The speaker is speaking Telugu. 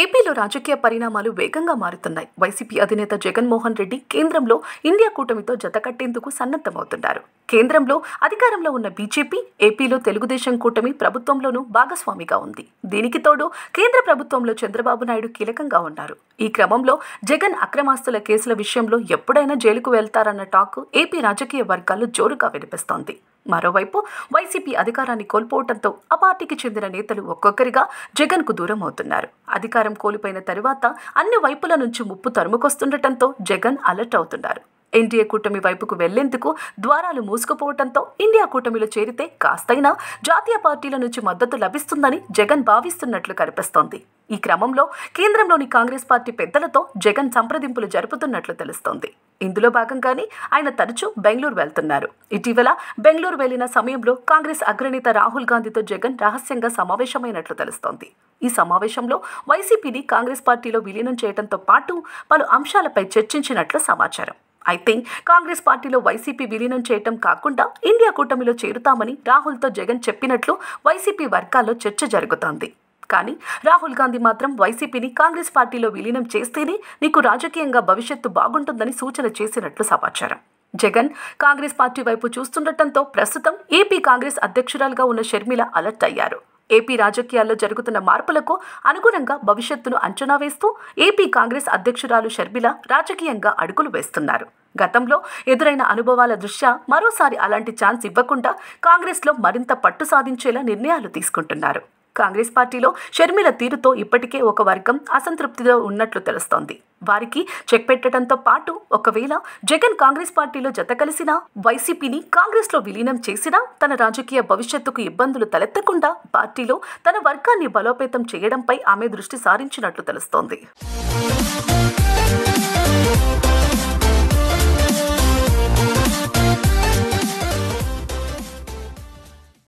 ఏపీలో రాజకీయ పరిణామాలు వేగంగా మారుతున్నాయి. వైసీపీ అధినేత జగన్మోహన్ రెడ్డి కేంద్రంలో ఇండియా కూటమితో జతకట్టేందుకు సన్నద్ధమవుతున్నారు. కేంద్రంలో అధికారంలో ఉన్న బీజేపీ, ఏపీలో తెలుగుదేశం కూటమి ప్రభుత్వంలోనూ భాగస్వామిగా ఉంది. దీనికి తోడు కేంద్ర ప్రభుత్వంలో చంద్రబాబు నాయుడు కీలకంగా ఉన్నారు. ఈ క్రమంలో జగన్ అక్రమాస్తుల కేసుల విషయంలో ఎప్పుడైనా జైలుకు వెళ్తారన్న టాక్ ఏపీ రాజకీయ వర్గాల్లో జోరుగా వినిపిస్తోంది. మరోవైపు వైసీపీ అధికారాన్ని కోల్పోవడంతో ఆ పార్టీకి చెందిన నేతలు ఒక్కొక్కరిగా జగన్కు దూరం అవుతున్నారు. అధికారం కోల్పోయిన తరువాత అన్ని వైపుల నుంచి ముప్పు తరుముకొస్తుండటంతో జగన్ అలర్ట్ అవుతున్నారు. ఎన్డీఏ కూటమి వైపుకు వెళ్లేందుకు ద్వారాలు మూసుకుపోవడంతో ఇండియా కూటమిలో చేరితే కాస్తైనా జాతీయ పార్టీల నుంచి మద్దతు లభిస్తుందని జగన్ భావిస్తున్నట్లు కనిపిస్తోంది. ఈ క్రమంలో కేంద్రంలోని కాంగ్రెస్ పార్టీ పెద్దలతో జగన్ సంప్రదింపులు జరుపుతున్నట్లు తెలుస్తోంది. ఇందులో భాగంగానే ఆయన తరచూ బెంగళూరు వెళ్తున్నారు. ఇటీవల బెంగళూరు వెళ్లిన సమయంలో కాంగ్రెస్ అగ్రనేత రాహుల్ గాంధీతో జగన్ రహస్యంగా సమావేశమైనట్లు తెలుస్తోంది. ఈ సమావేశంలో వైసీపీని కాంగ్రెస్ పార్టీలో విలీనం చేయడంతో పాటు పలు అంశాలపై చర్చించినట్లు సమాచారం. అయితే కాంగ్రెస్ పార్టీలో వైసీపీ విలీనం చేయటం కాకుండా ఇండియా కూటమిలో చేరుతామని రాహుల్తో జగన్ చెప్పినట్లు వైసీపీ వర్గాల్లో చర్చ జరుగుతోంది. కానీ రాహుల్ గాంధీ మాత్రం వైసీపీని కాంగ్రెస్ పార్టీలో విలీనం చేస్తేనే నీకు రాజకీయంగా భవిష్యత్తు బాగుంటుందని సూచన చేసినట్లు సమాచారం. జగన్ కాంగ్రెస్ పార్టీ వైపు చూస్తుండటంతో ప్రస్తుతం ఏపీ కాంగ్రెస్ అధ్యక్షురాలుగా ఉన్న షర్మిల అలర్ట్ అయ్యారు. ఏపీ రాజకీయాల్లో జరుగుతున్న మార్పులకు అనుగుణంగా భవిష్యత్తును అంచనా వేస్తూ ఏపీ కాంగ్రెస్ అధ్యక్షురాలు షర్మిల రాజకీయంగా అడుగులు వేస్తున్నారు. గతంలో ఎదురైన అనుభవాల దృష్ట్యా మరోసారి అలాంటి ఛాన్స్ ఇవ్వకుండా కాంగ్రెస్లో మరింత పట్టు సాధించేలా నిర్ణయాలు తీసుకుంటున్నారు. కాంగ్రెస్ పార్టీలో షర్మిల తీరుతో ఇప్పటికే ఒక వర్గం అసంతృప్తితో ఉన్నట్లు తెలుస్తోంది. వారికి చెక్ పెట్టడంతో పాటు ఒకవేళ జగన్ కాంగ్రెస్ పార్టీలో జత కలిసినా, వైసీపీని కాంగ్రెస్లో విలీనం చేసినా తన రాజకీయ భవిష్యత్తుకు ఇబ్బందులు తలెత్తకుండా పార్టీలో తన వర్గాన్ని బలోపేతం చేయడంపై ఆమె దృష్టి సారించినట్లు తెలుస్తోంది.